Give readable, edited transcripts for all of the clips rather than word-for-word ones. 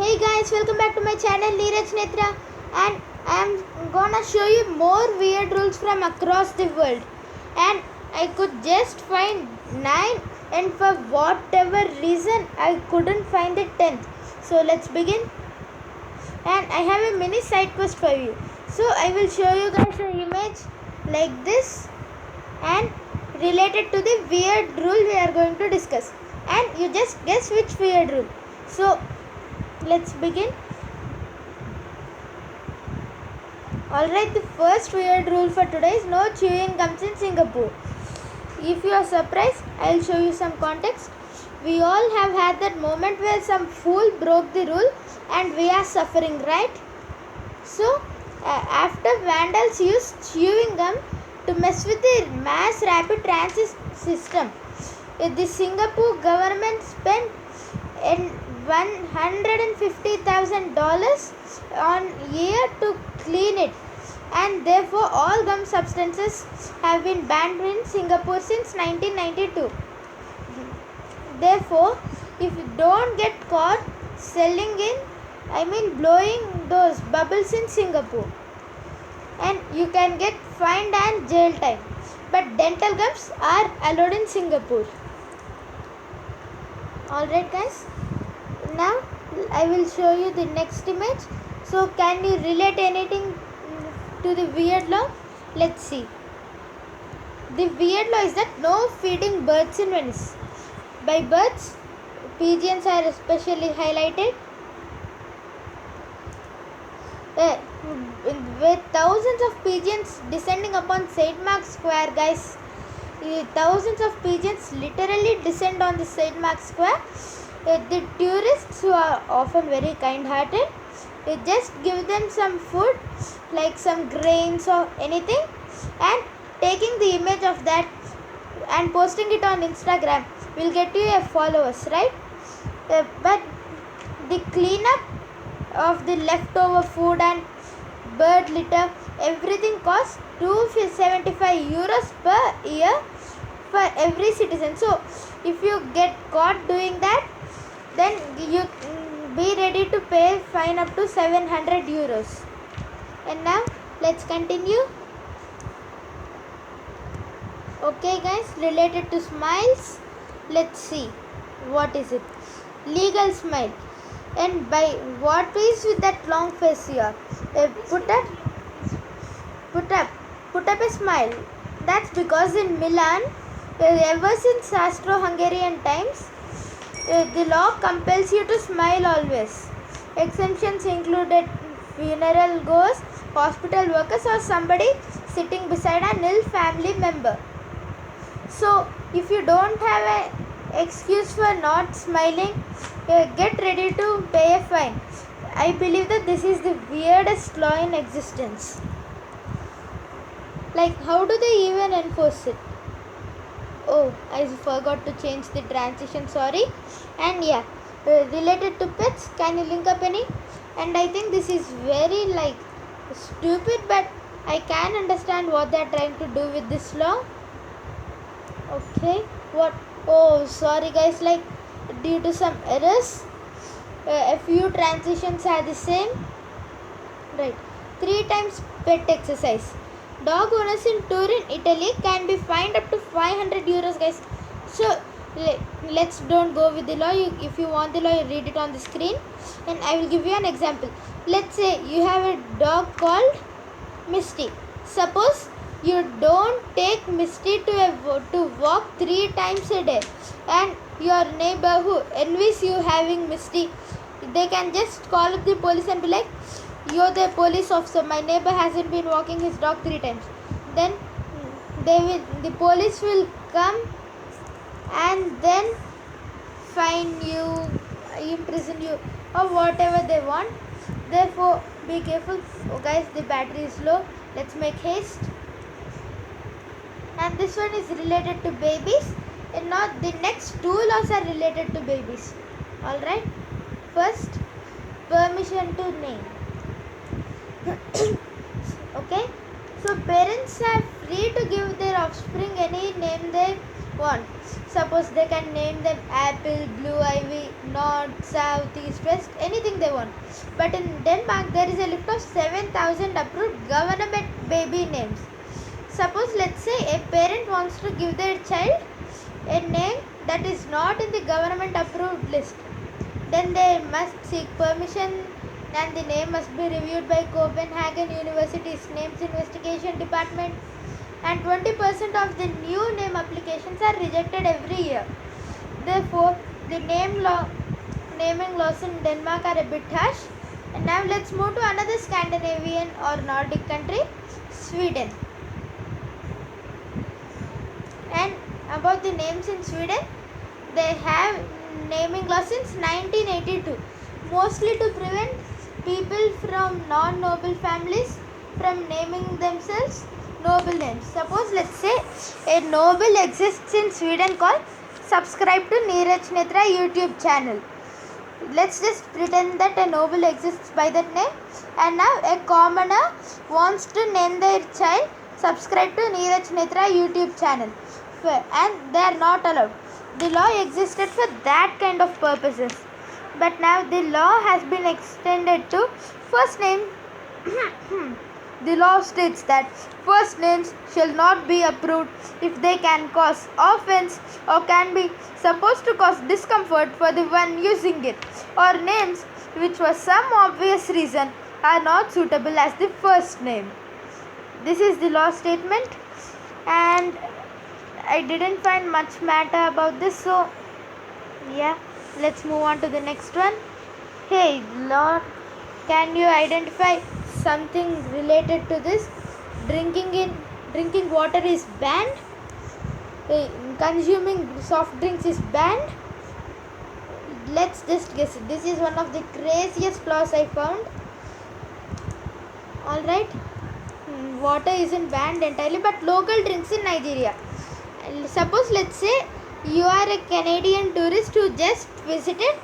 Hey guys, welcome back to my channel Neeraj Netra, and I am gonna show you more weird rules from across the world. And I could just find 9, and for whatever reason I couldn't find the 10th. So let's begin. And I have a mini side quest for you. So I will show you guys an image like this and related to the weird rule we are going to discuss. And you just guess which weird rule. So let's begin. Alright, the first weird rule for today is no chewing gums in Singapore. If you are surprised, I'll show you some context. We all have had that moment where some fool broke the rule and we are suffering, right? So, after vandals used chewing gum to mess with the mass rapid transit system, the Singapore government spent $150,000 on year to clean it, and therefore all gum substances have been banned in Singapore since 1992. Therefore, if you don't get caught blowing those bubbles in Singapore, and you can get fined and jail time. But dental gums are allowed in Singapore. Alright guys, now I will show you the next image. So can you relate anything to the weird law? Let's see. The weird law is that no feeding birds in Venice. By birds, pigeons are especially highlighted. With thousands of pigeons descending upon St. Mark's Square, guys. Thousands of pigeons literally descend on the St. Mark's Square. The tourists, who are often very kind-hearted, they just give them some food like some grains or anything, and taking the image of that and posting it on Instagram will get you a followers, right? But the cleanup of the leftover food and bird litter, everything costs €275 per year for every citizen. So if you get caught doing that, then you be ready to pay fine up to €700. And now let's continue. Okay guys, related to smiles, let's see what is it. Legal smile. And by what is with that long face here? Put up a smile. That's because in Milan, ever since Austro-Hungarian times, the law compels you to smile always. Exemptions included funeral goers, hospital workers, or somebody sitting beside an ill family member. So if you don't have an excuse for not smiling, get ready to pay a fine. I believe that this is the weirdest law in existence. Like, how do they even enforce it? Oh, I forgot to change the transition, sorry. And yeah, related to pets, can you link up any? And I think this is very stupid, but I can understand what they are trying to do with this law. Okay, what? Oh, sorry guys, due to some errors, a few transitions are the same. Right, 3 times pet exercise. Dog owners in Turin, Italy can be fined up to €500, guys. So let's don't go with the law. If you want the law, you read it on the screen, and I will give you an example. Let's say you have a dog called Misty. Suppose you don't take Misty to walk 3 times a day, and your neighbor who envies you having Misty, they can just call up the police and be like, "You're the police officer, my neighbor hasn't been walking his dog 3 times." Then the police will come and then fine you, imprison you, or whatever they want. Therefore, be careful. Oh, guys, the battery is low. Let's make haste. And this one is related to babies, and now the next 2 laws are related to babies. Alright, first, permission to name. Okay, so parents are free to give their offspring any name they want. Suppose they can name them Apple, Blue Ivy, North, South, East, West, anything they want. But in Denmark, there is a list of 7,000 approved government baby names. Suppose, let's say, a parent wants to give their child a name that is not in the government approved list. Then they must seek permission, and the name must be reviewed by Copenhagen University's Names Investigation Department, and 20% of the new name applications are rejected every year. Therefore, the naming laws in Denmark are a bit harsh. And now let's move to another Scandinavian or Nordic country, Sweden. And about the names in Sweden, they have naming laws since 1982, mostly to prevent people from non-noble families from naming themselves noble names. Suppose, let's say, a noble exists in Sweden called Subscribe to Neeraj Netra YouTube channel. Let's just pretend that a noble exists by that name, and now a commoner wants to name their child Subscribe to Neeraj Netra YouTube channel, and they are not allowed. The law existed for that kind of purposes, but now the law has been extended to first name. The law states that first names shall not be approved if they can cause offense or can be supposed to cause discomfort for the one using it, or names which for some obvious reason are not suitable as the first name. This is the law statement, and I didn't find much matter about this, so yeah, let's move on to the next one. Hey, law, can you identify something related to this? Drinking water is banned. Consuming soft drinks is banned. Let's just guess it. This is one of the craziest laws I found. Alright, water isn't banned entirely, but local drinks in Nigeria. Suppose, let's say, you are a Canadian tourist who just visited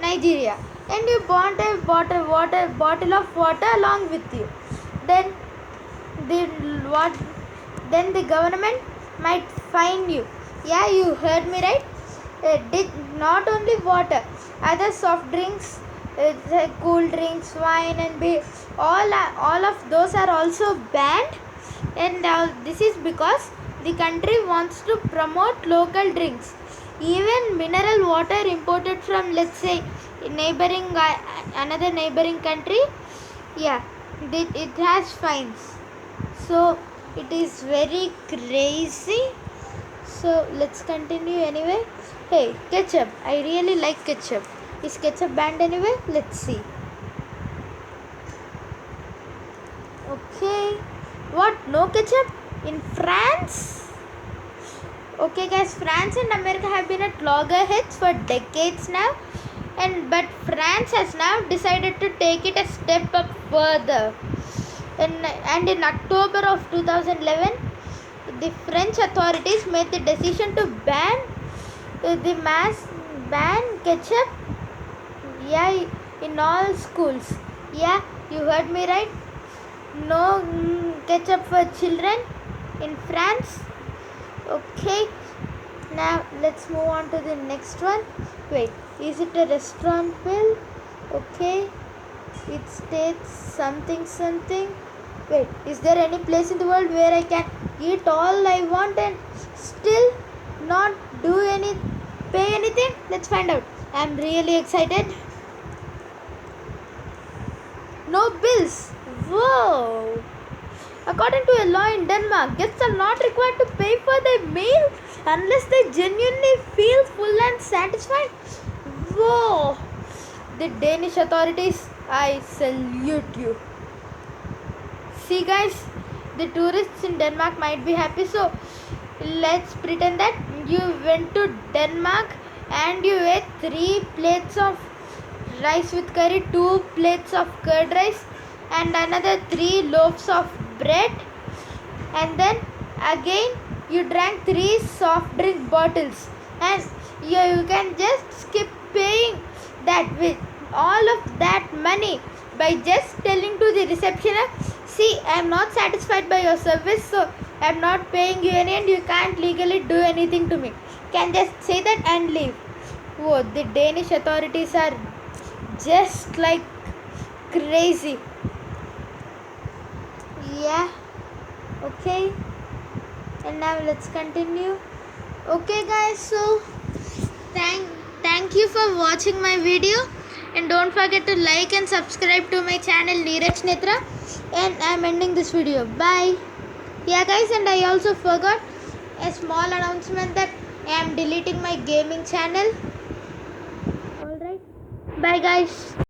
Nigeria, and you bought a bottle of water along with you. Then the government might fine you. Yeah, you heard me right. Not only water, other soft drinks, cool drinks, wine and beer, all of those are also banned, and this is because the country wants to promote local drinks. Even mineral water imported from, let's say, another neighboring country, yeah, it has fines. So it is very crazy. So let's continue anyway. Hey, ketchup. I really like ketchup. Is ketchup banned anyway? Let's see. Okay. What? No ketchup? In France? Okay guys, France and America have been at loggerheads for decades now, but France has now decided to take it a step up further. And in October of 2011, the French authorities made the decision to ban ketchup, yeah, in all schools. Yeah, you heard me right. No ketchup for children in France. Okay, now let's move on to the next one. Wait, is it a restaurant bill? Okay, it states something. Wait, is there any place in the world where I can eat all I want and still not pay anything? Let's find out. I'm really excited. No bills. Whoa! According to a law in Denmark, guests are not required to pay for their meal unless they genuinely feel full and satisfied. Whoa! The Danish authorities, I salute you. See guys, the tourists in Denmark might be happy. So let's pretend that you went to Denmark and you ate 3 plates of rice with curry, 2 plates of curd rice, and another 3 loaves of bread, and then again you drank 3 soft drink bottles, and you can just skip paying that with all of that money by just telling to the receptionist, see, I am not satisfied by your service, so I am not paying you any and you can't legally do anything to me. can just say that and leave. Whoa, the Danish authorities are just like crazy. Yeah, okay, and now let's continue. Okay guys, so thank you for watching my video, and don't forget to like and subscribe to my channel Neeraj Netra, and I'm ending this video. Bye. Yeah guys, and I also forgot a small announcement that I am deleting my gaming channel. Alright, bye guys.